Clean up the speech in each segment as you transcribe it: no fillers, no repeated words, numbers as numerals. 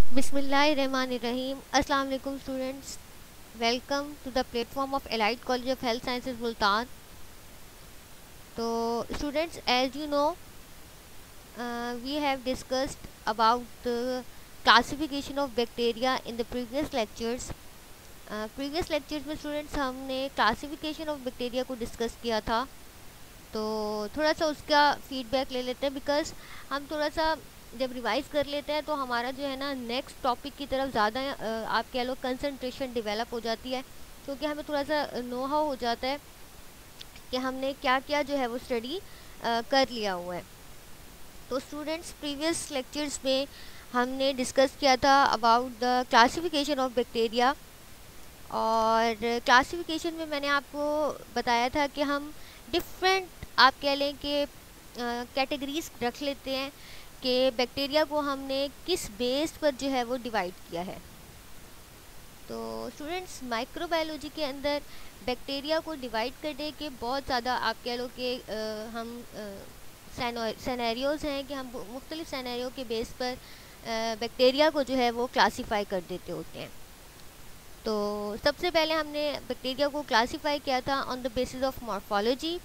बिस्मिल्लाहिर्रहमानिर्रहीम। अस्सलाम वालेकुम students, welcome to the platform of allied college of health sciences Multan. तो students, as you know we have discussed about classification of bacteria in the previous lectures. Previous lectures में students हमने classification of bacteria को discuss किया था। तो थोड़ा सा उसका फीडबैक ले लेते हैं, बिकॉज हम थोड़ा सा जब रिवाइज कर लेते हैं तो हमारा जो है ना नेक्स्ट टॉपिक की तरफ ज़्यादा आप कह लो कंसंट्रेशन डेवलप हो जाती है, क्योंकि हमें थोड़ा सा नो हाउ हो जाता है कि हमने क्या क्या जो है वो स्टडी कर लिया हुआ है। तो स्टूडेंट्स, प्रीवियस लेक्चर्स में हमने डिस्कस किया था about the classification of bacteria, और क्लासिफिकेशन में मैंने आपको बताया था कि हम डिफरेंट आप कह लें कि कैटेगरीज रख लेते हैं कि बैक्टीरिया को हमने किस बेस पर जो है वो डिवाइड किया है। तो स्टूडेंट्स, माइक्रोबायोलॉजी के अंदर बैक्टीरिया को डिवाइड करने के बहुत ज़्यादा आप कह लो कि हम सिनेरियोज़ हैं कि हम मुख्तलिफ सिनेरियो के बेस पर बैक्टीरिया को जो है वो क्लासीफाई कर देते होते हैं। तो सबसे पहले हमने बैक्टीरिया को क्लासीफाई किया था on the basis of morphology.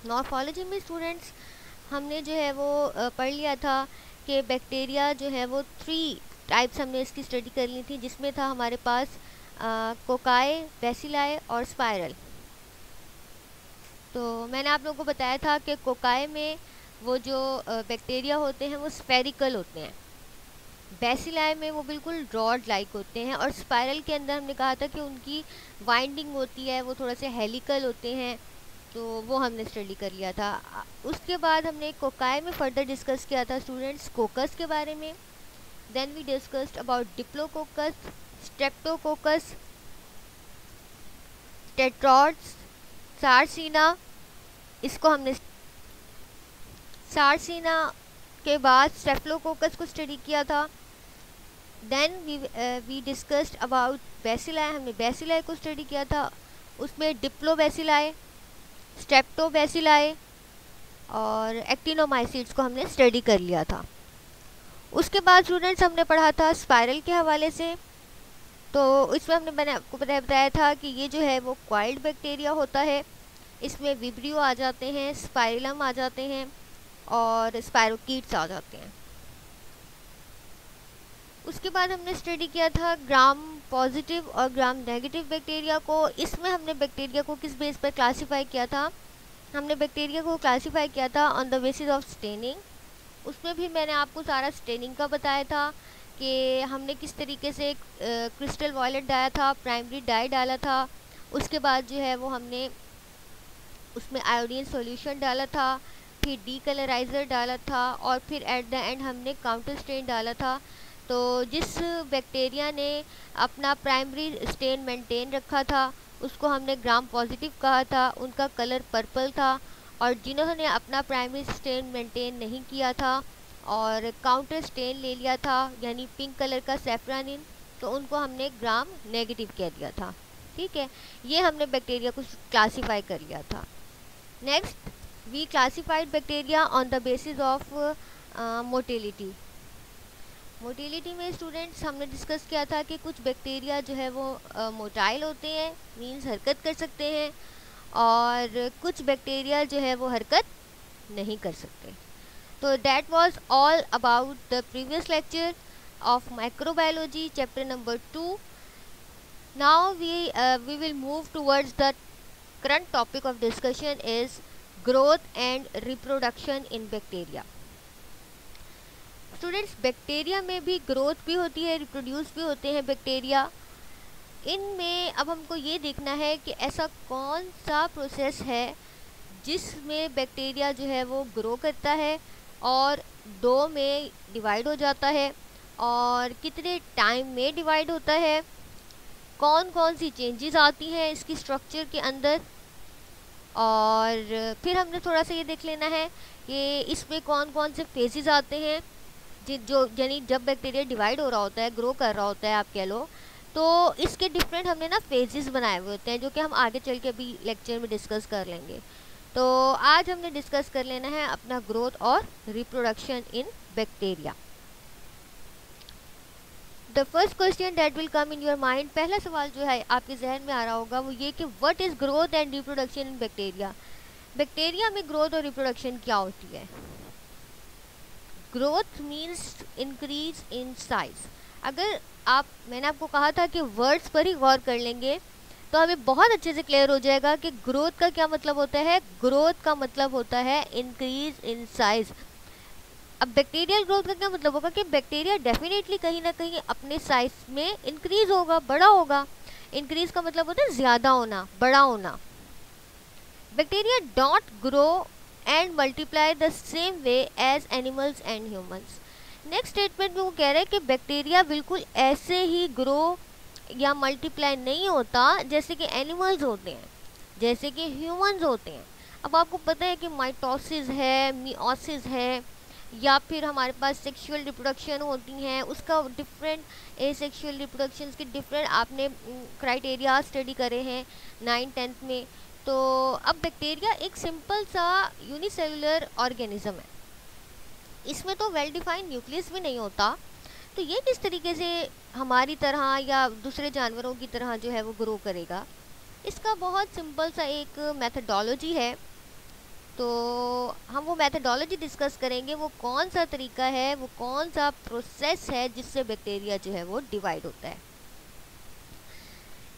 Morphology में स्टूडेंट्स हमने जो है वो पढ़ लिया था कि बैक्टीरिया जो है वो 3 टाइप्स हमने इसकी स्टडी कर ली थी, जिसमें था हमारे पास कोकाई, बेसिलाई और स्पाइरल। तो मैंने आप लोगों को बताया था कि कोकाई में वो जो बैक्टीरिया होते हैं वो स्फेरिकल होते हैं, बेसिलाई में वो बिल्कुल रॉड लाइक होते हैं, और स्पाइरल के अंदर हमने कहा था कि उनकी वाइंडिंग होती है वो थोड़ा से हेलिकल होते हैं। तो वो हमने स्टडी कर लिया था। उसके बाद हमने कोकाई में फर्दर डिस्कस किया था स्टूडेंट्स कोकस के बारे में। Then we discussed about diplococcus, streptococcus, tetrads, sarcina. इसको हमने सार्सिना के बाद स्टेफ्लोकोकस को स्टडी किया था। Then we discussed about bacilli, हमने बेसिलाई को स्टडी किया था। उसमें डिप्लोबेसिलाई, स्ट्रेप्टोबेसिलाई और एक्टिनोमाइसीड्स को हमने स्टडी कर लिया था। उसके बाद स्टूडेंट्स हमने पढ़ा था स्पाइरल के हवाले से। तो इसमें मैंने आपको बताया था कि ये जो है वो क्वाइल्ड बैक्टीरिया होता है। इसमें विब्रियो आ जाते हैं, स्पाइरलम आ जाते हैं और स्पाइरोकीट्स आ जाते हैं। उसके बाद हमने स्टडी किया था ग्राम पॉजिटिव और ग्राम नेगेटिव बैक्टीरिया को। इसमें हमने बैक्टीरिया को किस बेस पर क्लासीफाई किया था? हमने बैक्टीरिया को क्लासीफाई किया था on the basis of staining. उसमें भी मैंने आपको सारा स्टेनिंग का बताया था कि हमने किस तरीके से क्रिस्टल वॉयलेट डाला था, प्राइमरी डाई डाला था। उसके बाद जो है वो हमने उसमें आयोडीन सॉल्यूशन डाला था, फिर डी कलराइज़र डाला था, और फिर एट द एंड हमने काउंटर स्टेन डाला था। तो जिस बैक्टीरिया ने अपना प्राइमरी स्टेन मेंटेन रखा था उसको हमने ग्राम पॉजिटिव कहा था, उनका कलर पर्पल था। और जिन्होंने अपना प्राइमरी स्टेन मेंटेन नहीं किया था और काउंटर स्टेन ले लिया था, यानी पिंक कलर का सेफ्रानिन, तो उनको हमने ग्राम नेगेटिव कह दिया था। ठीक है, ये हमने बैक्टीरिया को क्लासीफाई कर लिया था। Next, we classified bacteria on the basis of motility. Motility में स्टूडेंट्स हमने डिस्कस किया था कि कुछ बैक्टीरिया जो है वो मोटाइल होते हैं, मीन्स हरकत कर सकते हैं, और कुछ बैक्टीरिया जो है वो हरकत नहीं कर सकते। तो that was all about the previous lecture of microbiology chapter number 2। Now we will move towards the current topic of discussion is growth and reproduction in bacteria. Students, bacteria में भी ग्रोथ भी होती है, रिप्रोड्यूस भी होते हैं bacteria. इनमें अब हमको ये देखना है कि ऐसा कौन सा प्रोसेस है जिसमें बैक्टीरिया जो है वो ग्रो करता है और 2 में डिवाइड हो जाता है, और कितने टाइम में डिवाइड होता है, कौन कौन सी चेंजेस आती हैं इसकी स्ट्रक्चर के अंदर, और फिर हमने थोड़ा सा ये देख लेना है कि इसमें कौन कौन से फेजेस आते हैं। जो यानी जब बैक्टीरिया डिवाइड हो रहा होता है, ग्रो कर रहा होता है आप कह लो, तो इसके डिफरेंट हमने ना फेजेस बनाए हुए होते हैं, जो कि हम आगे चल के अभी लेक्चर में डिस्कस कर लेंगे। तो आज हमने डिस्कस कर लेना है अपना ग्रोथ और reproduction in bacteria. The first question that will come in your mind, पहला सवाल जो है आपके जहन में आ रहा होगा वो ये कि what is growth and reproduction in bacteria. Bacteria में ग्रोथ और रिप्रोडक्शन क्या होती है? Growth means increase in size. अगर मैंने आपको कहा था कि वर्ड्स पर ही गौर कर लेंगे तो हमें बहुत अच्छे से क्लियर हो जाएगा कि ग्रोथ का क्या मतलब होता है। ग्रोथ का मतलब होता है इंक्रीज इन साइज। अब बैक्टीरियल ग्रोथ का क्या मतलब होगा कि बैक्टीरिया डेफिनेटली कहीं ना कहीं अपने साइज में इंक्रीज होगा, बड़ा होगा। इंक्रीज का मतलब होता है ज़्यादा होना, बड़ा होना। Bacteria don't grow and multiply the same way as animals and humans. Next statement में वो कह रहे हैं कि बैक्टीरिया बिल्कुल ऐसे ही ग्रो या मल्टीप्लाई नहीं होता जैसे कि एनिमल्स होते हैं, जैसे कि ह्यूमंस होते हैं। अब आपको पता है कि माइटोसिस है, मियोसिस है, या फिर हमारे पास सेक्सुअल रिप्रोडक्शन होती हैं, उसका डिफरेंट एसेक्सुअल रिप्रोडक्शन के डिफरेंट आपने क्राइटेरिया स्टडी करे हैं 9th-10th में। तो अब बैक्टीरिया एक सिंपल सा यूनिसेलुलर ऑर्गेनिज्म है, इसमें तो वेल डिफाइंड न्यूक्लियस भी नहीं होता। तो ये किस तरीके से हमारी तरह या दूसरे जानवरों की तरह जो है वो ग्रो करेगा? इसका बहुत सिंपल सा एक मेथडोलॉजी है। तो हम वो मेथडोलॉजी डिस्कस करेंगे, वो कौन सा तरीका है, वो कौन सा प्रोसेस है जिससे बैक्टीरिया जो है वो डिवाइड होता है।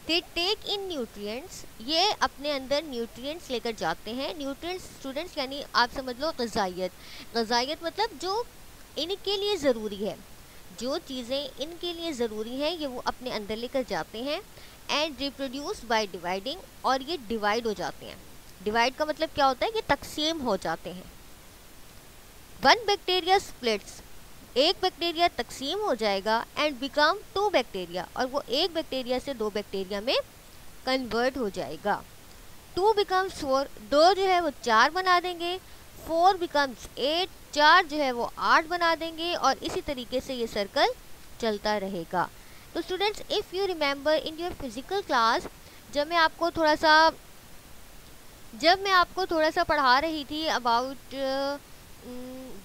दे टेक इन न्यूट्रिएंट्स, ये अपने अंदर न्यूट्रिएंट्स लेकर जाते हैं। न्यूट्रिएंट्स स्टूडेंट्स यानी आप समझ लो ग़िज़ाइयत। ग़िज़ाइयत मतलब जो इनके लिए ज़रूरी है, जो चीज़ें इनके लिए ज़रूरी हैं ये वो अपने अंदर लेकर जाते हैं। एंड रिप्रोड्यूस बाय डिवाइडिंग, और ये डिवाइड हो जाते हैं। डिवाइड का मतलब क्या होता है? ये तकसीम हो जाते हैं। वन बैक्टीरिया स्प्लिट्स, एक बैक्टीरिया तकसीम हो जाएगा एंड बिकम 2 बैक्टीरिया, और वो एक बैक्टीरिया से 2 बैक्टीरिया में कन्वर्ट हो जाएगा। 2 बिकम्स 4, 2 जो है वो 4 बना देंगे। 4 बिकम्स 8, 4 जो है वो 8 बना देंगे, और इसी तरीके से ये सर्कल चलता रहेगा। तो students, if you remember in your physical class, जब मैं आपको थोड़ा सा पढ़ा रही थी अबाउट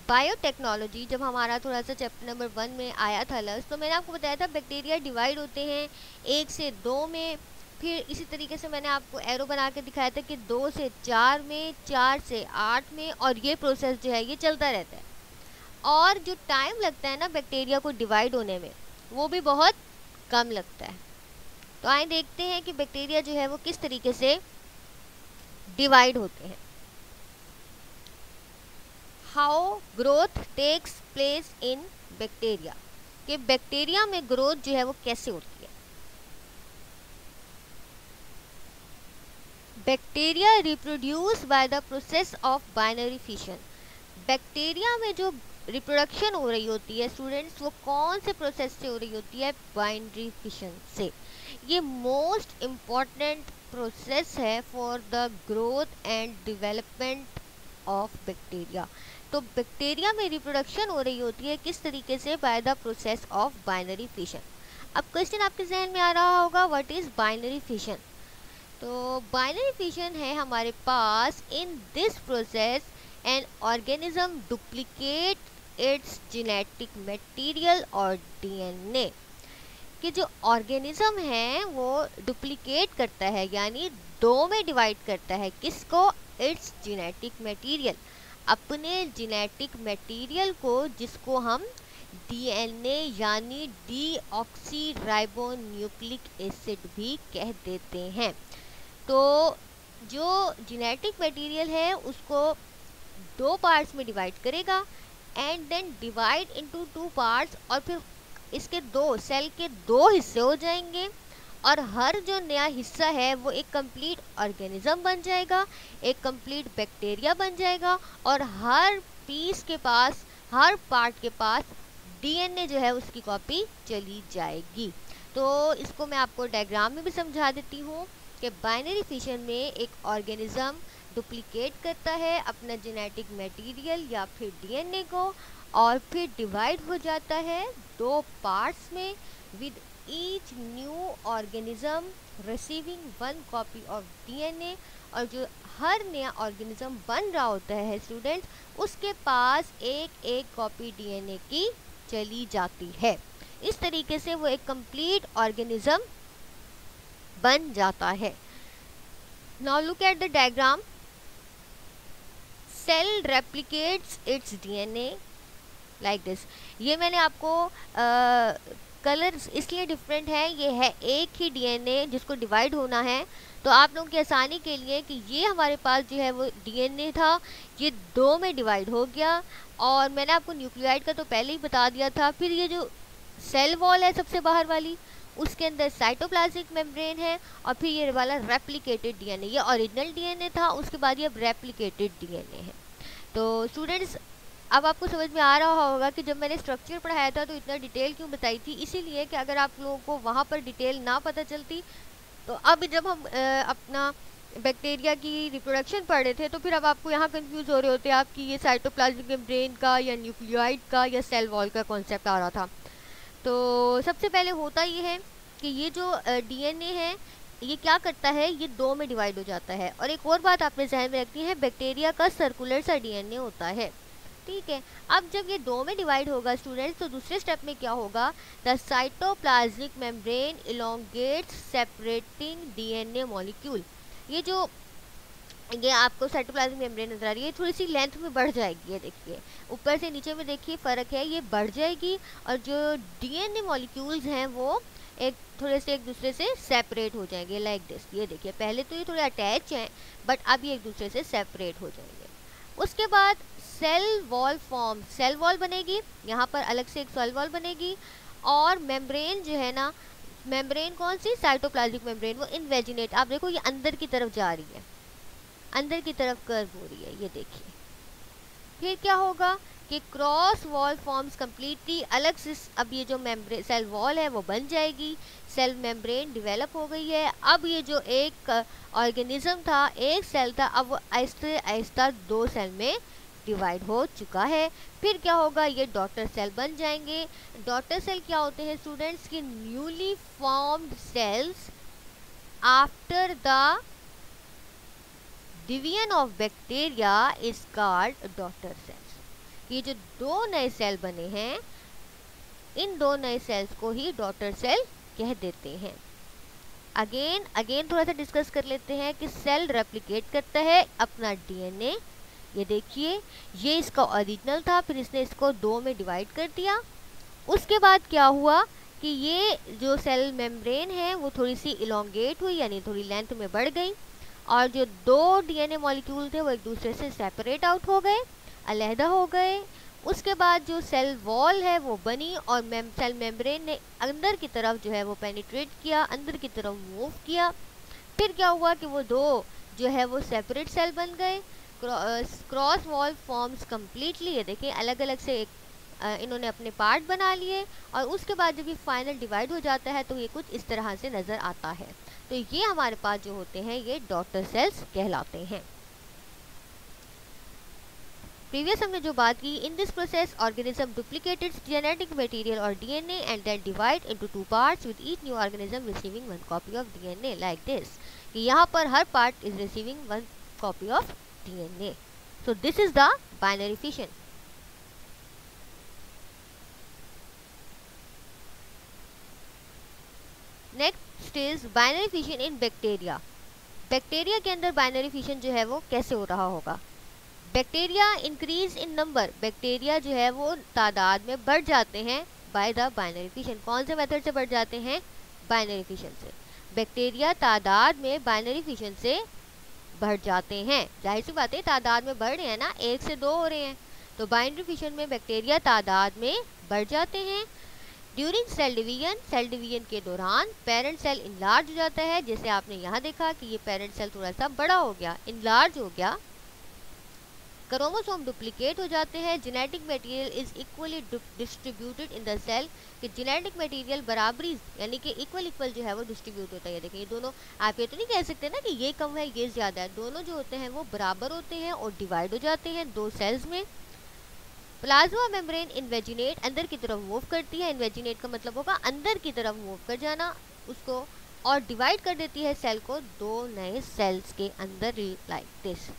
बायोटेक्नोलॉजी, जब हमारा थोड़ा सा चैप्टर नंबर 1 में आया था लर्स, तो मैंने आपको बताया था बैक्टीरिया डिवाइड होते हैं 1 से 2 में, फिर इसी तरीके से मैंने आपको एरो बना के दिखाया था कि 2 से 4 में, 4 से 8 में, और ये प्रोसेस जो है ये चलता रहता है। और जो टाइम लगता है ना बैक्टीरिया को डिवाइड होने में, वो भी बहुत कम लगता है। तो आइए देखते हैं कि बैक्टीरिया जो है वो किस तरीके से डिवाइड होते हैं। How growth takes place in bacteria, कि बैक्टीरिया में ग्रोथ जो है वो कैसे होती है। Bacteria reproduce by the process of binary fission. Bacteria में जो रिप्रोडक्शन हो रही होती है स्टूडेंट्स, वो कौन से प्रोसेस से हो रही होती है? बाइनरी फिशन से। ये मोस्ट इम्पॉर्टेंट प्रोसेस है for the growth and development of bacteria. तो बैक्टीरिया में रिप्रोडक्शन हो रही होती है किस तरीके से? By the process of binary fission. अब क्वेश्चन आपके जहन में आ रहा होगा, व्हाट इज बाइनरी फिशन? तो बाइनरी फिशन है हमारे पास, in this process an organism duplicate its genetic material और डीएनए, कि जो ऑर्गेनिज्म है वो डुप्लीकेट करता है, यानी 2 में डिवाइड करता है। किसको? इट्स जेनेटिक मटेरियल, अपने जेनेटिक मटेरियल को, जिसको हम डीएनए यानी डीऑक्सीराइबोन्यूक्लिक एसिड भी कह देते हैं। तो जो जेनेटिक मटेरियल है उसको 2 पार्ट्स में डिवाइड करेगा and then divide into 2 parts, और फिर इसके 2 सेल के 2 हिस्से हो जाएंगे, और हर जो नया हिस्सा है वो एक कंप्लीट ऑर्गेनिज्म बन जाएगा, एक कंप्लीट बैक्टीरिया बन जाएगा, और हर पीस के पास, हर पार्ट के पास डीएनए जो है उसकी कॉपी चली जाएगी। तो इसको मैं आपको डायग्राम में भी समझा देती हूँ कि बाइनरी फिशन में एक ऑर्गेनिज्म डुप्लीकेट करता है अपना जेनेटिक मटेरियल या फिर डीएनए को, और फिर डिवाइड हो जाता है 2 पार्ट्स में, with each new organism receiving 1 copy of DNA. और जो हर नया ऑर्गेनिज्म बन रहा होता है स्टूडेंट्स, उसके पास एक कॉपी डीएनए की चली जाती है। इस तरीके से वो एक कंप्लीट ऑर्गेनिज्म बन जाता है। Now look at the diagram. Cell replicates its DNA like this. ये मैंने आपको कलर्स इसलिए डिफरेंट है, ये है एक ही डीएनए जिसको डिवाइड होना है, तो आप लोगों की आसानी के लिए कि ये हमारे पास जो है वो डीएनए था, ये दो में डिवाइड हो गया, और मैंने आपको न्यूक्लियोटाइड का तो पहले ही बता दिया था। फिर ये जो सेल वॉल है सबसे बाहर वाली, उसके अंदर साइटोप्लाज्मिक मेम्ब्रेन है, और फिर ये वाला रेप्लिकेटेड डीएनए, ये ओरिजिनल डीएनए था, उसके बाद ये रेप्लिकेटेड डीएनए है। तो स्टूडेंट्स अब आपको समझ में आ रहा होगा कि जब मैंने स्ट्रक्चर पढ़ाया था तो इतना डिटेल क्यों बताई थी, इसीलिए कि अगर आप लोगों को वहाँ पर डिटेल ना पता चलती तो अब जब हम अपना बैक्टीरिया की रिप्रोडक्शन पढ़ रहे थे तो फिर अब आपको यहाँ कंफ्यूज हो रहे होते आप कि ये साइटोप्लाज्मिक मेम्ब्रेन का या न्यूक्लियोटाइड का या सेल वॉल का कॉन्सेप्ट आ रहा था। तो सबसे पहले होता ये है कि ये जो डीएनए है ये क्या करता है, ये दो में डिवाइड हो जाता है। और एक और बात आपने ध्यान में रखनी है, बैक्टीरिया का सर्कुलर सा डीएनए होता है, ठीक है। अब जब ये दो में डिवाइड होगा स्टूडेंट्स, तो दूसरे स्टेप में क्या होगा, the cytoplasmic membrane elongates separating DNA molecule. ये आपको साइटोप्लाज्मिक मेम्ब्रेन नजर आ रही है, थोड़ी सी लेंथ में बढ़ जाएगी, ये देखिए ऊपर से नीचे में देखिए फ़र्क है, ये बढ़ जाएगी, और जो डीएनए मॉलिक्यूल्स हैं वो एक थोड़े से एक दूसरे से सेपरेट हो जाएंगे लाइक दिस। ये देखिए पहले तो ये थोड़े अटैच हैं, बट अब ये एक दूसरे से सेपरेट हो जाएंगे। उसके बाद cell wall form, cell wall बनेगी, यहाँ पर अलग से एक सेल वॉल बनेगी, और मेम्ब्रेन जो है ना, मेम्ब्रेन कौन सी, साइटोप्लाज्मिक मेम्ब्रेन, वो इन्वेजिनेट, आप देखो ये अंदर की तरफ जा रही है, अंदर की तरफ कर्व हो रही है, ये देखिए। फिर क्या होगा कि क्रॉस वॉल फॉर्म्स कम्प्लीटली, अलग से अब ये जो मेम्ब्रेन सेल वॉल है वो बन जाएगी, सेल मेम्ब्रेन डेवलप हो गई है। अब ये जो एक ऑर्गेनिज्म था, एक सेल था, अब वो आहिस्ता आहिस्ता दो सेल में डिवाइड हो चुका है। फिर क्या होगा, ये डॉटर सेल बन जाएंगे। डॉटर सेल क्या होते हैं स्टूडेंट्स की, newly formed cells after the division of bacteria is called daughter cells. ये जो दो नए सेल बने हैं, इन दो नए सेल्स को ही डॉटर सेल कह देते हैं। अगेन थोड़ा सा डिस्कस कर लेते हैं कि सेल रेप्लिकेट करता है अपना डीएनए। ये देखिए ये इसका ओरिजिनल था, फिर इसने इसको दो में डिवाइड कर दिया। उसके बाद क्या हुआ कि ये जो सेल मेम्ब्रेन है वो थोड़ी सी इलोंगेट हुई, यानी थोड़ी लेंथ में बढ़ गई, और जो दो डीएनए मॉलिक्यूल थे वो एक दूसरे से सेपरेट आउट हो गए, अलहदा हो गए। उसके बाद जो सेल वॉल है वो बनी, और सेल मेम्ब्रेन ने अंदर की तरफ जो है वो पेनिट्रेट किया, अंदर की तरफ मूव किया। फिर क्या हुआ कि वो दो जो है वो सेपरेट सेल बन गए, क्रॉस वॉल फॉर्म्स कम्प्लीटली, ये देखिए अलग अलग से एक इन्होंने अपने पार्ट बना लिए, और उसके बाद जब ये फाइनल डिवाइड हो जाता है तो ये कुछ इस तरह से नज़र आता है। तो ये हमारे पास जो होते हैं ये डॉटर सेल्स कहलाते हैं। प्रीवियस हमने जो बात की, in this process organism duplicate its genetic material और DNA and then divide into two parts with each new organism receiving one copy of DNA like this. कि यहाँ पर हर part is receiving one copy of DNA. So this is the binary fission. Next is binary fission in bacteria. Bacteria के अंदर binary fission जो है वो कैसे हो रहा होगा। Bacteria increase in number, bacteria जो है वो तादाद में बढ़ जाते हैं बाय द बाइनरी फिशन। कौन से मेथड से बढ़ जाते हैं, बाइनरी फिशन से। बैक्टीरिया तादाद में बाइनरी फिशन से बढ़ जाते हैं, जाहिर सी बात है तादाद में बढ़ रहे हैं ना, एक से दो हो रहे हैं, तो बाइनरी फिशन में बैक्टीरिया तादाद में बढ़ जाते हैं। ड्यूरिंग सेल डिवीजन के दौरान पेरेंट सेल इनलार्ज हो जाता है, जैसे आपने यहाँ देखा कि ये पेरेंट सेल थोड़ा सा बड़ा हो गया, इनलार्ज हो गया। क्रोमोसोम डुप्लीकेट हो जाते हैं। Genetic material is equally distributed in the cell, कि जेनेटिक मटेरियल बराबरी यानी कि इक्वल जो है वो डिस्ट्रीब्यूट होता है। देखिए ये दोनों, आप ये तो नहीं कह सकते ना कि ये कम है ये ज़्यादा है, दोनों जो होते हैं वो बराबर होते हैं और डिवाइड हो जाते हैं दो सेल्स में। प्लाज्मा मेम्ब्रेन इन्वेजिनेट, अंदर की तरफ मूव करती है, इन्वेजिनेट का मतलब होगा अंदर की तरफ मूव कर जाना उसको, और डिवाइड कर देती है सेल को दो नए सेल्स के अंदर लाइक दिस।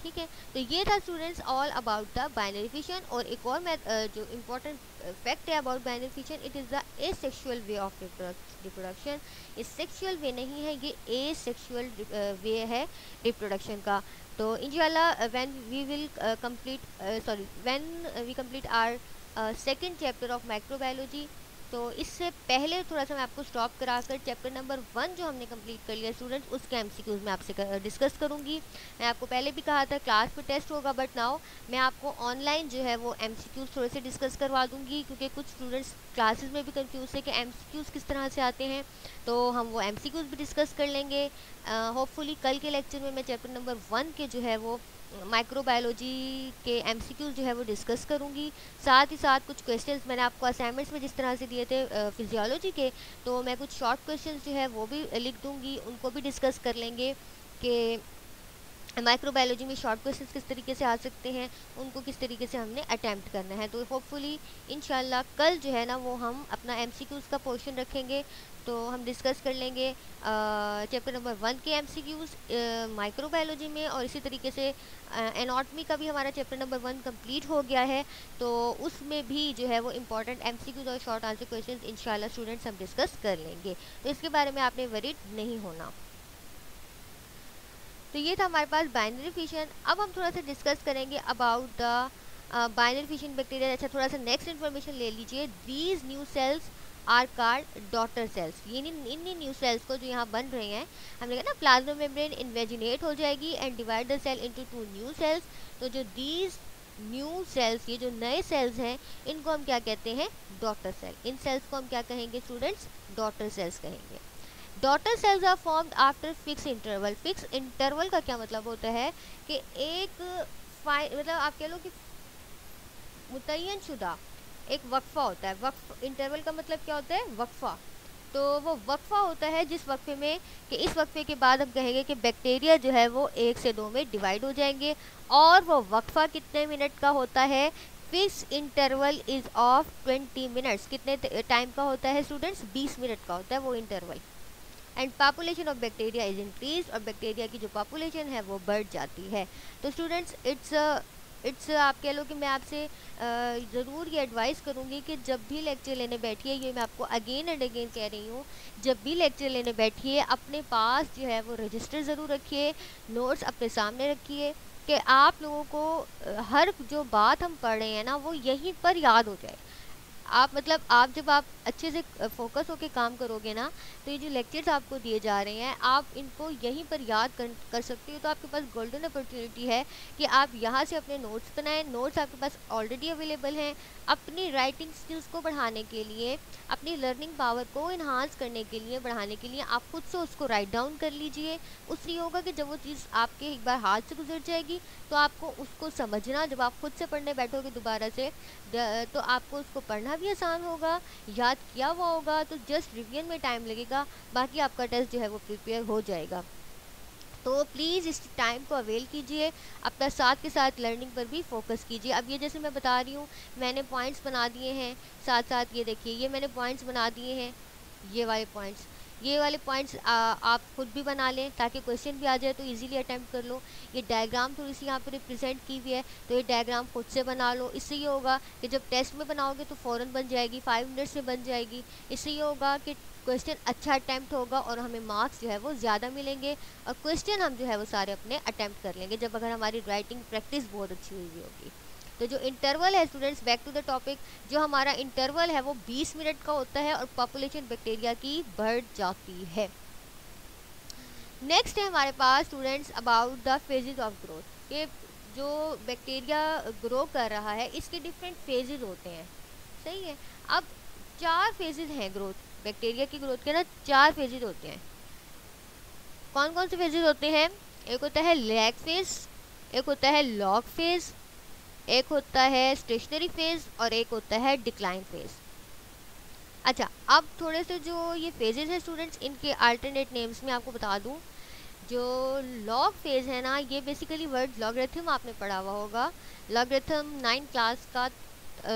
ठीक है। तो ये था students all about the binary fission. और एक और जो इम्पोर्टेंट फैक्ट है about binary fission, it is the asexual way of reproduction. ये सेक्सुअल वे नहीं है, ये एसेक्सुअल वे है रिप्रोडक्शन का। तो इंशाल्लाह when we will when we complete our second chapter of microbiology, तो इससे पहले थोड़ा सा मैं आपको स्टॉप कराकर चैप्टर नंबर 1 जो हमने कंप्लीट कर लिया स्टूडेंट्स, उसके एमसीक्यूज में आपसे डिस्कस करूंगी। मैं आपको पहले भी कहा था क्लास पे टेस्ट होगा, बट नाउ मैं आपको ऑनलाइन जो है वो एमसीक्यूज थोड़े से डिस्कस करवा दूंगी, क्योंकि कुछ स्टूडेंट्स क्लासेस में भी कंफ्यूज है कि एमसीक्यूज किस तरह से आते हैं। तो हम वो एमसीक्यूज भी डिस्कस कर लेंगे। होपफुली कल के लेक्चर में मैं चैप्टर नंबर 1 के जो है वो माइक्रोबायोलॉजी के एमसीक्यूज जो है वो डिस्कस करूंगी। साथ ही साथ कुछ क्वेश्चंस मैंने आपको असाइनमेंट्स में जिस तरह से दिए थे फिजियोलॉजी के, तो मैं कुछ शॉर्ट क्वेश्चंस जो है वो भी लिख दूंगी, उनको भी डिस्कस कर लेंगे कि माइक्रोबायोलॉजी में शॉर्ट क्वेश्चंस किस तरीके से आ सकते हैं, उनको किस तरीके से हमने अटैम्प्ट करना है। तो होपफुली इंशाल्लाह कल जो है ना वो हम अपना एमसीक्यूज का पोर्शन रखेंगे, तो हम डिस्कस कर लेंगे चैप्टर नंबर 1 के एमसीक्यूज माइक्रोबायोलॉजी में। और इसी तरीके से एनाटॉमी का भी हमारा चैप्टर नंबर 1 कंप्लीट हो गया है, तो उसमें भी जो है वो इम्पॉर्टेंट एमसीक्यूज और शॉर्ट आंसर क्वेश्चंस इंशाल्लाह स्टूडेंट्स हम डिस्कस कर लेंगे। तो इसके बारे में आपने वरीड नहीं होना। तो ये था हमारे पास बाइनरी फिशन। अब हम थोड़ा सा डिस्कस करेंगे about the binary fission bacteria. अच्छा, थोड़ा सा नेक्स्ट इन्फॉर्मेशन ले लीजिए। These new cells are called daughter cells. ये इन न्यू सेल्स को जो यहाँ बन रहे हैं, हमने कहा ना प्लाज्मा मेम्ब्रेन इन्वेजिनेट हो जाएगी and divide the cell into 2 new cells. तो जो दीज न्यू सेल्स, ये जो नए सेल्स हैं, इनको हम क्या कहते हैं? Daughter cell. इन सेल्स को हम क्या कहेंगे स्टूडेंट्स? डॉटर सेल्स कहेंगे। Daughter cells are formed after fix interval. Fix interval का क्या मतलब होता है कि एक मतलब आप कह लो कि मुतय्यन शुदा एक वक्फा होता है। वक्फ इंटरवल का मतलब क्या होता है? वक्फा। तो वो वक्फा होता है जिस वक्फे में कि इस वक्फे के बाद हम कहेंगे कि बैक्टीरिया जो है वो 1 से 2 में डिवाइड हो जाएंगे। और वो वक्फा कितने मिनट का होता है? Fix interval is of 20 minutes. कितने टाइम का होता है स्टूडेंट्स? 20 मिनट का होता है वो interval. And population of bacteria is increase, और बैक्टीरिया की जो पॉपुलेशन है वो बढ़ जाती है। तो स्टूडेंट्स इट्स आप कह लो कि मैं आपसे ज़रूर ये एडवाइस करूँगी कि जब भी लेक्चर लेने बैठिए, ये मैं आपको अगेन एंड अगेन कह रही हूँ, जब भी लेक्चर लेने बैठिए अपने पास जो है वो रजिस्टर ज़रूर रखिए, नोट्स अपने सामने रखिए, कि आप लोगों को हर जो बात हम पढ़ रहे हैं ना वो यहीं पर याद हो जाए। आप मतलब आप जब आप अच्छे से फोकस होके काम करोगे ना, तो ये जो लेक्चर्स आपको दिए जा रहे हैं आप इनको यहीं पर याद कर सकते हो। तो आपके पास गोल्डन अपॉर्चुनिटी है कि आप यहाँ से अपने नोट्स बनाएं। नोट्स आपके पास ऑलरेडी अवेलेबल हैं। अपनी राइटिंग स्किल्स को बढ़ाने के लिए, अपनी लर्निंग पावर को इन्हांस करने के लिए, बढ़ाने के लिए आप खुद से उसको राइट डाउन कर लीजिए। उससे ये होगा कि जब वो चीज़ आपके एक बार हाथ से गुजर जाएगी तो आपको उसको समझना, जब आप खुद से पढ़ने बैठोगे दोबारा से, तो आपको उसको पढ़ना भी आसान होगा, याद किया हुआ होगा, तो जस्ट रिवीजन में टाइम लगेगा, बाकी आपका टेस्ट जो है वो प्रिपेयर हो जाएगा। तो प्लीज़ इस टाइम को अवेल कीजिए, अपना साथ के साथ लर्निंग पर भी फोकस कीजिए। अब ये जैसे मैं बता रही हूँ, मैंने पॉइंट्स बना दिए हैं, साथ साथ ये देखिए ये मैंने पॉइंट्स बना दिए हैं, ये वाले पॉइंट्स आप खुद भी बना लें ताकि क्वेश्चन भी आ जाए तो इजीली अटेम्प्ट कर लो। ये डायग्राम थोड़ी सी यहाँ पर रिप्रेजेंट की हुई है, तो ये डायग्राम खुद से बना लो। इससे ये होगा कि जब टेस्ट में बनाओगे तो फ़ौरन बन जाएगी, 5 मिनट्स में बन जाएगी। इससे ये होगा कि क्वेश्चन अच्छा अटैम्प्ट होगा और हमें मार्क्स जो है वो ज़्यादा मिलेंगे, और क्वेश्चन हम जो है वो सारे अपने अटैम्प्ट कर लेंगे जब अगर हमारी राइटिंग प्रैक्टिस बहुत अच्छी हुई होगी। तो जो इंटरवल है students, back to the topic, जो हमारा इंटरवल है वो 20 मिनट का होता है और पॉपुलेशन बैक्टीरिया की बढ़ जाती है। नेक्स्ट है हमारे पास students about the phases of growth. ये जो बैक्टीरिया ग्रो कर रहा है इसके डिफरेंट फेजेस होते हैं, सही है। अब 4 फेजेस हैं ग्रोथ, बैक्टीरिया की ग्रोथ के ना 4 फेजेस होते हैं। कौन कौन से फेजेस होते हैं? एक होता है लैग फेज, एक होता है लॉग फेज, एक होता है स्टेशनरी फेज, और एक होता है डिक्लाइन फेज। अच्छा, अब थोड़े से जो ये फेजेस हैं स्टूडेंट्स, इनके अल्टरनेट नेम्स में आपको बता दूं। जो लॉग फेज है ना, ये बेसिकली वर्ड लॉगरिथम आपने पढ़ा हुआ होगा। लॉगरिथम 9 क्लास का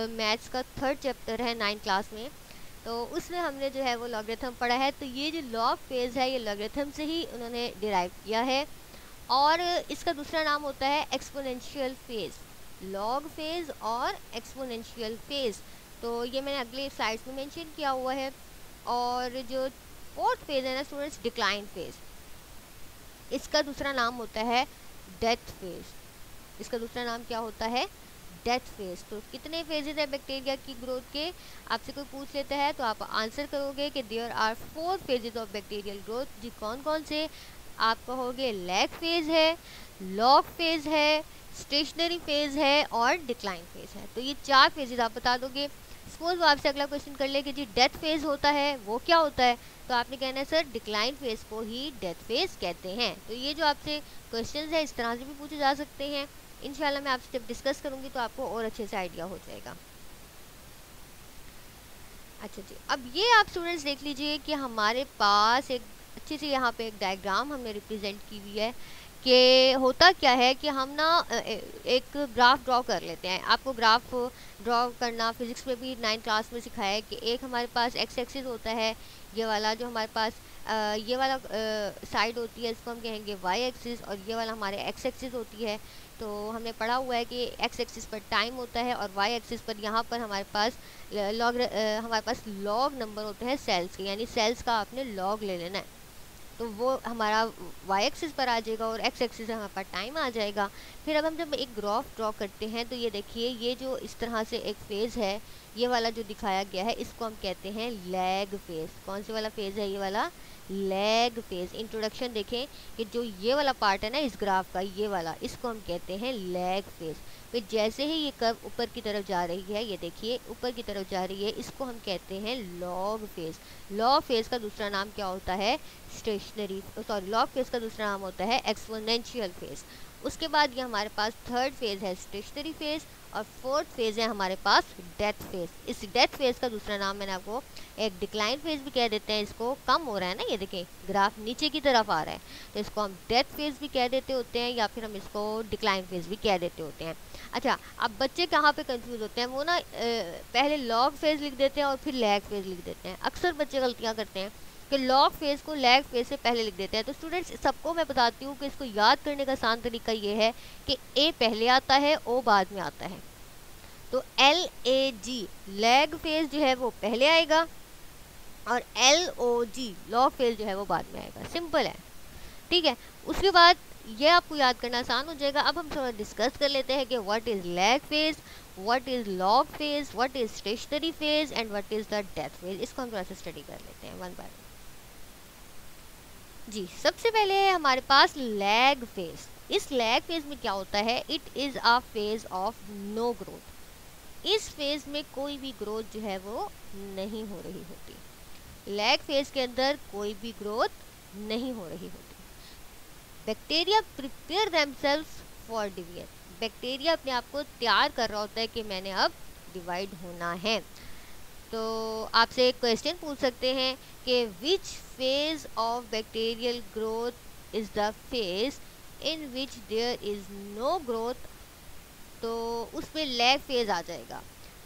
मैथ्स का 3rd चैप्टर है 9 क्लास में, तो उसमें हमने जो है वो लॉगरिथम पढ़ा है। तो ये जो लॉग फेज है ये लॉगरिथम से ही उन्होंने डिराइव किया है। और इसका दूसरा नाम होता है एक्सपोनेंशियल फेज, लॉग फेज और एक्सपोनेंशियल फेज। तो ये मैंने अगले स्लाइड्स में मेंशन किया हुआ है। और जो फोर्थ फेज है ना स्टूडेंट्स, डिक्लाइन फेज, इसका दूसरा नाम होता है डेथ फेज। इसका दूसरा नाम क्या होता है? Death phase. तो कितने फेजेस है बैक्टीरिया की ग्रोथ के? आपसे कोई पूछ लेता है तो आप आंसर करोगे कि there are 4 phases of bacterial growth. जी कौन कौन से? आप कहोगे लैग फेज है, लॉग फेज है, स्टेशनरी फेज है और डिक्लाइन फेज है। तो ये 4 फेजेस आप बता दोगे। सपोज वो आपसे अगला क्वेश्चन कर ले कि जी डेथ फेज होता है, वो क्या होता है? तो आपने कहना है सर डिक्लाइन फेज को ही डेथ फेज कहते हैं। तो ये जो आपसे क्वेश्चंस है इस तरह से भी पूछे जा सकते हैं। इंशाल्लाह मैं आपसे जब डिस्कस करूंगी तो आपको और अच्छे से आइडिया हो जाएगा। अच्छा जी, अब ये आप स्टूडेंट्स देख लीजिए कि हमारे पास एक अच्छी सी यहाँ पे एक डायग्राम हमने रिप्रेजेंट की हुई है कि होता क्या है कि हम ना एक ग्राफ ड्रॉ कर लेते हैं। आपको ग्राफ ड्रॉ करना फिजिक्स में भी 9th क्लास में सिखाया है कि एक हमारे पास एक्स एक्सिस होता है, ये वाला जो हमारे पास ये वाला साइड होती है इसको हम कहेंगे वाई एक्सिस, और ये वाला हमारे एक्स एक्सिस होती है। तो हमने पढ़ा हुआ है कि एक्स एक्सिस पर टाइम होता है और वाई एक्सिस पर यहाँ पर हमारे पास लॉग नंबर होते हैं सेल्स के, यानी सेल्स का आपने लॉग ले लेना है। तो वो हमारा वाई एक्सिस पर आ जाएगा और एक्स एक्सिस से हमारे पास टाइम आ जाएगा। फिर अब हम जब एक ग्राफ ड्रॉ करते हैं तो ये देखिए ये जो इस तरह से एक फेज़ है, ये वाला जो दिखाया गया है इसको हम कहते हैं लैग फेज़। कौन से वाला फेज़ है? ये वाला लैग फेज़। इंट्रोडक्शन देखें कि जो ये वाला पार्ट है ना इस ग्राफ का, ये वाला, इसको हम कहते हैं लैग फेज़। फिर जैसे ही ये कर्व ऊपर की तरफ जा रही है, ये देखिए ऊपर की तरफ जा रही है, इसको हम कहते हैं लॉग फेज़। लॉग फेज़ का दूसरा नाम क्या होता है? लॉग फेज़ का दूसरा नाम होता है एक्सपोनेंशियल फेज़। उसके बाद ये हमारे पास थर्ड फेज़ है स्टेशनरी फेज़, और फोर्थ फेज़ है हमारे पास डेथ फेज़। इस डेथ फेज़ का दूसरा नाम मैंने आपको एक डिक्लाइन फेज़ भी कह देते हैं। इसको कम हो रहा है ना, ये देखें ग्राफ नीचे की तरफ आ रहा है, तो इसको हम डेथ फेज़ भी कह देते होते हैं या फिर हम इसको डिक्लाइन फेज़ भी कह देते होते हैं। अच्छा, अब बच्चे कहाँ पे कंफ्यूज होते हैं? वो ना पहले लॉग फेज़ लिख देते हैं और फिर लैग फेज़ लिख देते हैं। अक्सर बच्चे गलतियाँ करते हैं कि लॉग फेज़ को लैग फेज़ से पहले लिख देते हैं। तो स्टूडेंट्स सबको मैं बताती हूँ कि इसको याद करने का आसान तरीका ये है कि ए पहले आता है, ओ बाद में आता है। तो LAG लैग फेज़ जो है वो पहले आएगा और LOG लॉग फेज़ जो है वो बाद में आएगा। सिंपल है, ठीक है। उसके बाद ये आपको याद करना आसान हो जाएगा। अब हम थोड़ा डिस्कस कर लेते हैं कि what is lag phase, what is log phase, what is stationary phase and what is the death phase. इसको हम थोड़ा सा स्टडी कर लेते हैं वन बाय वन। जी, सबसे पहले है हमारे पास लैग फेज़। इस लैग फेज़ में क्या होता है? It is a phase of no growth. इस फेज़ में कोई भी ग्रोथ जो है वो नहीं हो रही होती। लैग फेज़ के अंदर कोई भी ग्रोथ नहीं हो रही होती। Bacteria prepare themselves for division. Bacteria अपने आप को तैयार कर रहा होता है कि मैंने अब डिवाइड होना है। तो आपसे एक क्वेश्चन पूछ सकते हैं कि which phase of bacterial growth is the phase in which there is no growth. तो उसमें लैग फेज आ जाएगा।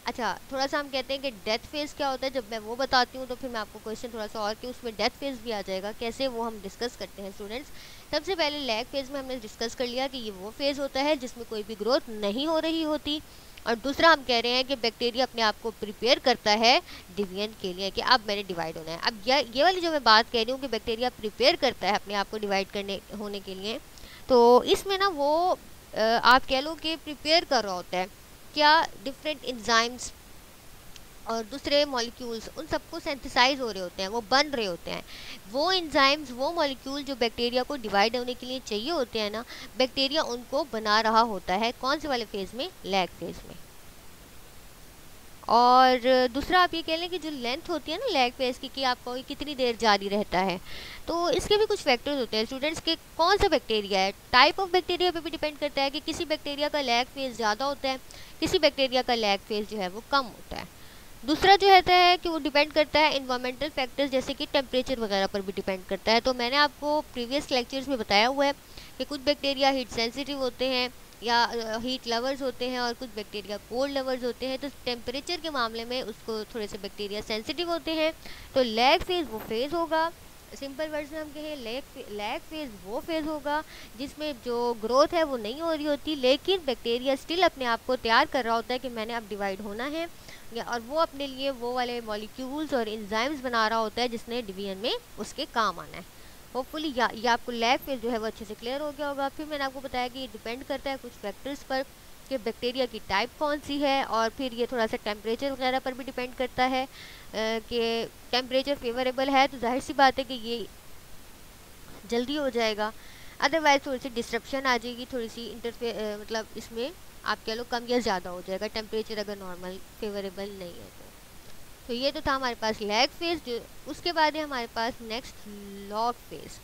अच्छा, थोड़ा सा हम कहते हैं कि डेथ फेज़ क्या होता है। जब मैं वो बताती हूँ तो फिर मैं आपको क्वेश्चन थोड़ा सा और कि उसमें डेथ फेज़ भी आ जाएगा, कैसे वो हम डिस्कस करते हैं स्टूडेंट्स। सबसे पहले लैग फेज़ में हमने डिस्कस कर लिया कि ये वो फेज़ होता है जिसमें कोई भी ग्रोथ नहीं हो रही होती। और दूसरा हम कह रहे हैं कि बैक्टीरिया अपने आप को प्रिपेयर करता है डिवीजन के लिए कि अब मैंने डिवाइड होना है। अब ये वाली जो मैं बात कह रही हूँ कि बैक्टीरिया प्रिपेयर करता है अपने आप को डिवाइड करने होने के लिए, तो इसमें ना वो आप कह लो कि प्रिपेयर कर रहा होता है क्या डिफरेंट एंजाइम्स और दूसरे मॉलिक्यूल्स, उन सबको सिंथेसाइज हो रहे होते हैं, वो बन रहे होते हैं। वो एंजाइम्स, वो मॉलिक्यूल जो बैक्टीरिया को डिवाइड होने के लिए चाहिए होते हैं ना, बैक्टीरिया उनको बना रहा होता है। कौन से वाले फेज़ में? लैग फेज़ में। और दूसरा आप ये कह लें कि जो लेंथ होती है ना लैग फेज़ की, कि आपको कितनी देर जारी रहता है, तो इसके भी कुछ फैक्टर्स होते हैं स्टूडेंट्स के। कौन सा बैक्टीरिया है, टाइप ऑफ बैक्टीरिया पे भी डिपेंड करता है कि किसी बैक्टीरिया का लैग फेज़ ज़्यादा होता है, किसी बैक्टीरिया का लैग फेज़ जो है वो कम होता है। दूसरा जो रहता है कि वो डिपेंड करता है इन्वायरमेंटल फैक्टर्स, जैसे कि टेम्परेचर वगैरह पर भी डिपेंड करता है। तो मैंने आपको प्रीवियस लेक्चर्स में बताया हुआ है कि कुछ बैक्टीरिया हीट सेंसिटिव होते हैं या हीट लवर्स होते हैं, और कुछ बैक्टीरिया कोल्ड लवर्स होते हैं। तो टेम्परेचर के मामले में उसको थोड़े से बैक्टीरिया सेंसिटिव होते हैं। तो लैग फेज़ वो फेज़ होगा सिंपल वर्ड्स में हम कहें लैग फेज वो फेज होगा जिसमें जो ग्रोथ है वो नहीं हो रही होती, लेकिन बैक्टीरिया स्टिल अपने आप को तैयार कर रहा होता है कि मैंने अब डिवाइड होना है, और वो अपने लिए वो वाले मॉलिक्यूल्स और एंजाइम्स बना रहा होता है जिसने डिवीजन में उसके काम आना है। होपफुली ये आपको लैग फेज जो है वो अच्छे से क्लियर हो गया होगा। फिर मैंने आपको बताया कि ये डिपेंड करता है कुछ फैक्टर्स पर कि बैक्टीरिया की टाइप कौन सी है, और फिर ये थोड़ा सा टेम्परेचर वगैरह पर भी डिपेंड करता है कि टेम्परेचर फेवरेबल है तो जाहिर सी बात है कि ये जल्दी हो जाएगा, अदरवाइज थोड़ी सी डिस्ट्रप्शन आ जाएगी, थोड़ी सी मतलब इसमें आप कह लो कम या ज़्यादा हो जाएगा टेम्परेचर अगर नॉर्मल फेवरेबल नहीं है तो ये तो था हमारे पास लैग फेज। जो उसके बाद है हमारे पास नेक्स्ट लॉग फेज।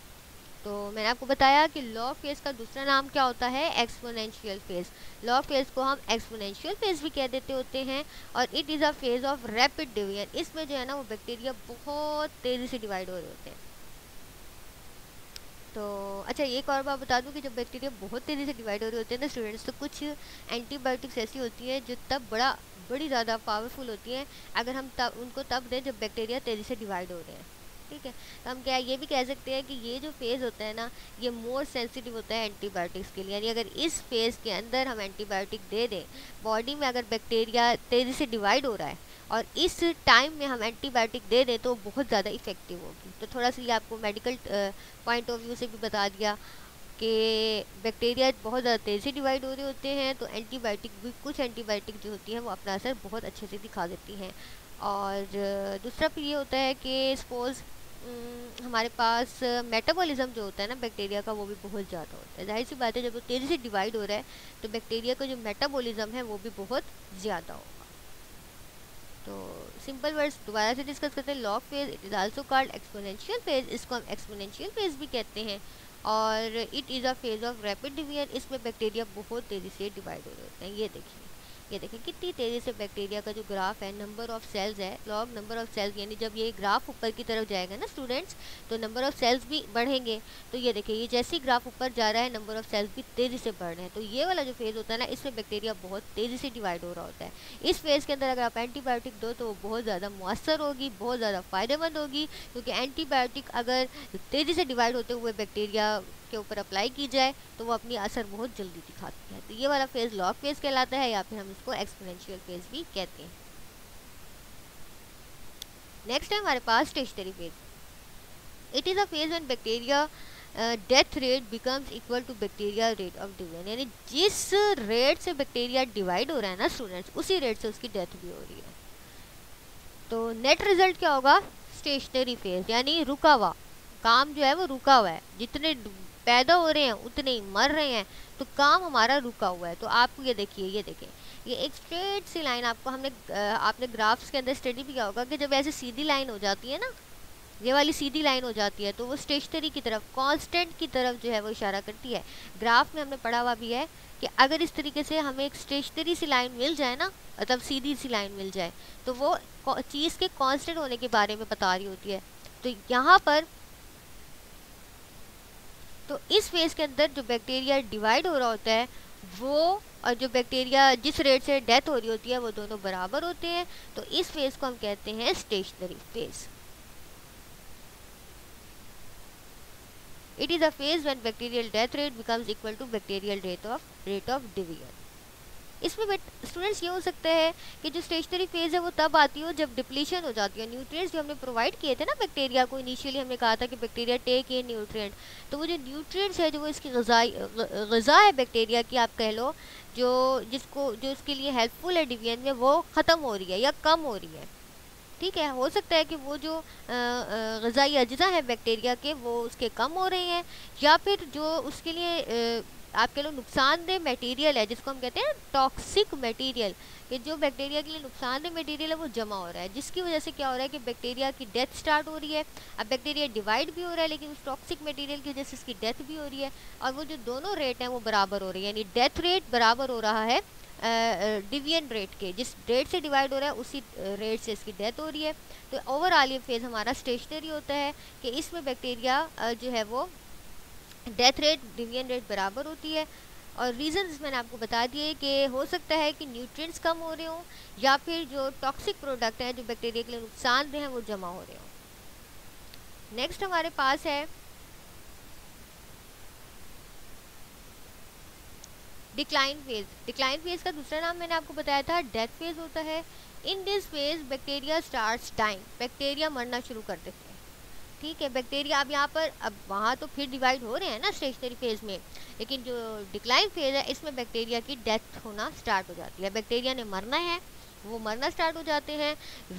तो मैंने आपको बताया कि लॉग फेज का दूसरा नाम क्या होता है, एक्सपोनेंशियल फेज। लॉग फेज को हम एक्सपोनेंशियल फेज भी कह देते होते हैं, और it is a phase of rapid division. इसमें जो है ना वो बैक्टीरिया बहुत तेज़ी से डिवाइड हो रहे होते हैं। तो अच्छा एक और बात बता दूं कि जब बैक्टीरिया बहुत तेज़ी से डिवाइड हो रहे होते हैं ना स्टूडेंट्स, तो कुछ एंटीबायोटिक्स ऐसी होती हैं जो तब बड़ी ज़्यादा पावरफुल होती हैं अगर हम उनको तब दें जब बैक्टीरिया तेज़ी से डिवाइड हो रहे हैं। ठीक है, तो हम क्या ये भी कह सकते हैं कि ये जो फेज़ होता है ना ये मोर सेंसिटिव होता है एंटीबायोटिक्स के लिए। यानी अगर इस फेज़ के अंदर हम एंटीबायोटिक दे दें बॉडी में, अगर बैक्टीरिया तेज़ी से डिवाइड हो रहा है और इस टाइम में हम एंटीबायोटिक दे दें तो बहुत ज़्यादा इफ़ेक्टिव होगी। तो थोड़ा सा ये आपको मेडिकल पॉइंट ऑफ व्यू से भी बता दिया कि बैक्टीरिया बहुत ज़्यादा तेज़ी से डिवाइड हो रहे होते हैं, तो एंटीबायोटिक भी, कुछ एंटीबायोटिक जो होती हैं वो अपना असर बहुत अच्छे से दिखा देती हैं। और दूसरा फिर ये होता है कि सपोज़ हमारे पास मेटाबॉलिज्म जो होता है ना बैक्टीरिया का वो भी बहुत ज़्यादा होता है। जाहिर सी बात है जब वो तेज़ी से डिवाइड हो रहा है तो बैक्टीरिया का जो मेटाबॉलिज्म है वो भी बहुत ज़्यादा होगा। तो सिंपल वर्ड्स दोबारा से डिस्कस करते हैं। Log phase it is also called exponential phase, इसको हम एक्सपोनेंशियल फेज भी कहते हैं, और it is a phase of rapid division. इसमें बैक्टीरिया बहुत तेज़ी से डिवाइड हो रहे होते हैं। ये देखें कितनी तेज़ी से बैक्टीरिया का जो ग्राफ है, नंबर ऑफ सेल्स है, लॉग नंबर ऑफ सेल्स, यानी जब ये ग्राफ ऊपर की तरफ जाएगा ना स्टूडेंट्स तो नंबर ऑफ सेल्स भी बढ़ेंगे। तो ये देखिए ये जैसे ही ग्राफ ऊपर जा रहा है नंबर ऑफ सेल्स भी तेज़ी से बढ़ रहे हैं। तो ये वाला जो फेज़ होता है ना इसमें बैक्टीरिया बहुत तेज़ी से डिवाइड हो रहा होता है। इस फेज़ के अंदर अगर आप एंटीबायोटिक दो तो वो बहुत ज़्यादा मुअस्सर होगी, बहुत ज़्यादा फ़ायदेमंद होगी, क्योंकि एंटीबायोटिक अगर तेज़ी से डिवाइड होते हुए बैक्टीरिया के ऊपर अप्लाई की जाए तो वो अपनी असर बहुत जल्दी दिखाती है। तो ये वाला फेज़ लॉग फेज़ कहलाता है, या फिर हम इसको एक्सपोनेंशियल फेज़ भी कहते हैं। नेक्स्ट है हमारे पास stationary phase. It is a phase when bacteria death rate becomes equal to bacteria rate of division. यानी जिस रेट से बैक्टीरिया डिवाइड हो रहा है ना स्टूडेंट्स उसी रेट से उसकी डेथ भी हो रही है। तो नेट रिजल्ट क्या होगा, स्टेशनरी फेज, यानी रुका हुआ काम जो है वो रुका हुआ है, जितने पैदा हो रहे हैं उतने ही मर रहे हैं, तो काम हमारा रुका हुआ है। तो आप ये देखिए, ये देखें, ये एक स्ट्रेट सी लाइन आपको आपने ग्राफ्स के अंदर स्टडी भी किया होगा कि जब ऐसे सीधी लाइन हो जाती है ना, ये वाली सीधी लाइन हो जाती है तो वो स्टेशनरी की तरफ, कांस्टेंट की तरफ जो है वो इशारा करती है। ग्राफ में हमने पढ़ा हुआ भी है कि अगर इस तरीके से हमें एक स्टेशनरी सी लाइन मिल जाए ना, मतलब सीधी सी लाइन मिल जाए, तो वो चीज़ के कांस्टेंट होने के बारे में बता रही होती है। तो यहाँ पर तो इस फेज़ के अंदर जो बैक्टीरिया डिवाइड हो रहा होता है वो और जो बैक्टीरिया जिस रेट से डेथ हो रही होती है वो दोनों बराबर होते हैं। तो इस फेज़ को हम कहते हैं stationary phase. It is a phase when bacterial death rate becomes equal to bacterial rate of division. इसमें स्टूडेंट्स ये हो सकता है कि जो स्टेशनरी फेज़ है वो तब आती हो जब डिप्लीशन हो जाती है। न्यूट्रिएंट्स जो हमने प्रोवाइड किए थे ना बैक्टीरिया को, इनिशियली हमने कहा था कि बैक्टीरिया टेक इन न्यूट्रिएंट, तो वो जो न्यूट्रिएंट्स है जो वो इसकी ग़िज़ा है बैक्टीरिया की आप कह लो, जो उसके लिए हेल्पफुल है डिवीजन में, वो ख़त्म हो रही है या कम हो रही है। ठीक है, हो सकता है कि वो जो ग़िज़ाई अज्जा हैं बैक्टीरिया के वो उसके कम हो रहे हैं, या फिर जो उसके लिए आप कह लो नुकसानदेह मटेरियल है जिसको हम कहते हैं टॉक्सिक मटेरियल, कि जो बैक्टीरिया के लिए नुकसानदेह मटेरियल है वो जमा हो रहा है, जिसकी वजह से क्या हो रहा है कि बैक्टीरिया की डेथ स्टार्ट हो रही है। अब बैक्टीरिया डिवाइड भी हो रहा है लेकिन उस टॉक्सिक मटेरियल की वजह से इसकी डेथ भी हो रही है, और वो जो दोनों रेट हैं वो बराबर हो रही है, यानी डेथ रेट बराबर हो रहा है डिवीजन रेट के, जिस रेट से डिवाइड हो रहा है उसी रेट से इसकी डेथ हो रही है। तो ओवरऑल ये फेज़ हमारा स्टेशनरी होता है कि इसमें बैक्टीरिया जो है वो डेथ रेट डिवीजन रेट बराबर होती है। और रीज़न्स मैंने आपको बता दिए कि हो सकता है कि न्यूट्रिएंट्स कम हो रहे हों, या फिर जो टॉक्सिक प्रोडक्ट हैं जो बैक्टीरिया के लिए नुकसानदेह हैं वो जमा हो रहे हों। नेक्स्ट हमारे पास है डिक्लाइन फेज। डिक्लाइन फेज का दूसरा नाम मैंने आपको बताया था डेथ फेज होता है। In this phase bacteria starts dying, bacteria मरना शुरू कर देते हैं। ठीक है, बैक्टीरिया अब यहाँ पर, अब वहाँ तो फिर डिवाइड हो रहे हैं ना स्टेशनरी फेज में, लेकिन जो डिक्लाइन फेज है इसमें बैक्टीरिया की डेथ होना स्टार्ट हो जाती है। बैक्टीरिया ने मरना है, वो मरना स्टार्ट हो जाते हैं।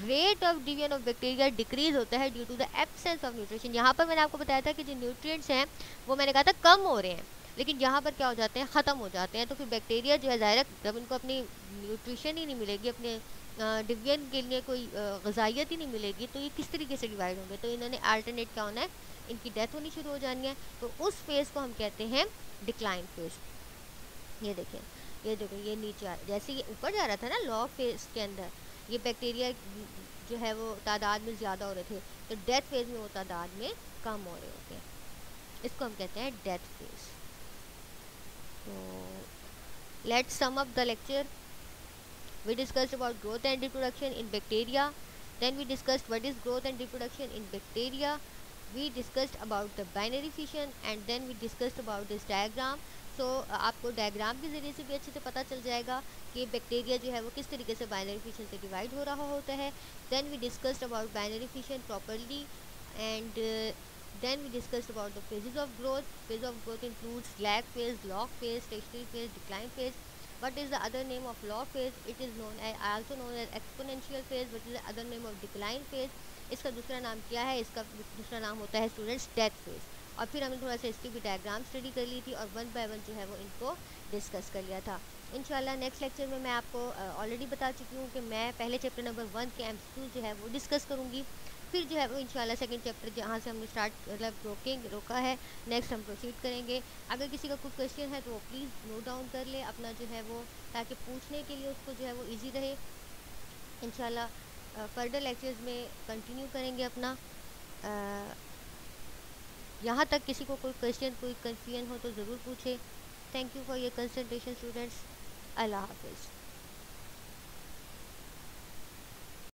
Rate of division of bacteria decrease होता है due to the absence of nutrition. यहाँ पर मैंने आपको बताया था कि जो न्यूट्रिएंट्स हैं वो मैंने कहा था कम हो रहे हैं, लेकिन यहाँ पर क्या हो जाते हैं, ख़त्म हो जाते हैं। तो फिर बैक्टीरिया जो है ज़ाहिर जब इनको अपनी न्यूट्रिशन ही नहीं मिलेगी, अपने डिवीजन के लिए कोई ग़िज़ाइयत ही नहीं मिलेगी, तो ये किस तरीके से डिवाइड होंगे। तो इन्होंने अल्टरनेट क्या होना है, इनकी डेथ होनी शुरू हो जानी है। तो उस फेज़ को हम कहते हैं डिक्लाइन फेज़। ये देखें, ये देखो, ये नीचे जैसे ये ऊपर जा रहा था ना लॉग फेज के अंदर, ये बैक्टीरिया जो है वो तादाद में ज़्यादा हो रहे थे, तो डेथ फेज में वो तादाद में कम हो रहे होते हैं। इसको हम कहते हैं डेथ फेज। तो let's sum up the lecture. We discussed about growth and reproduction in bacteria. Then we discussed what is growth and reproduction in bacteria. We discussed about the binary fission and then we discussed about this diagram. So आपको diagram के ज़रिए से भी अच्छे से पता चल जाएगा कि बैक्टीरिया जो है वो किस तरीके से बाइनरी फिशन से डिवाइड हो रहा होता है। Then we discussed about binary fission properly and then we discussed about the phases of growth. Phase of growth includes lag phase, log phase, stationary phase, decline phase. What is the other name of log phase? It is known as, also known as exponential phase. What is the other name of decline phase? इसका दूसरा नाम क्या है? इसका दूसरा नाम होता है स्टूडेंट्स डेथ फेज। और फिर हमने थोड़ा सा इसकी भी डायग्राम स्टडी कर ली थी और वन बाय वन जो है वो इनको डिस्कस कर लिया था। इंशाल्लाह नेक्स्ट लेक्चर में मैं आपको ऑलरेडी बता चुकी हूँ कि मैं पहले चैप्टर नंबर 1 के एमसीक्यूज जो है वो डिस्कस करूँगी। फिर जो है वो इंशाल्लाह सेकंड चैप्टर जहाँ से हमने स्टार्ट मतलब रोका है, नेक्स्ट हम प्रोसीड करेंगे। अगर किसी का कुछ क्वेश्चन है तो वो प्लीज़ नोट डाउन कर ले अपना जो है वो, ताकि पूछने के लिए उसको जो है वो इजी रहे। इंशाल्लाह फर्दर लेक्चर्स में कंटिन्यू करेंगे अपना। यहाँ तक किसी को कोई क्वेश्चन, कोई कन्फ्यूजन हो तो ज़रूर पूछे। Thank you for your concentration students. अल्लाह हाफिज़।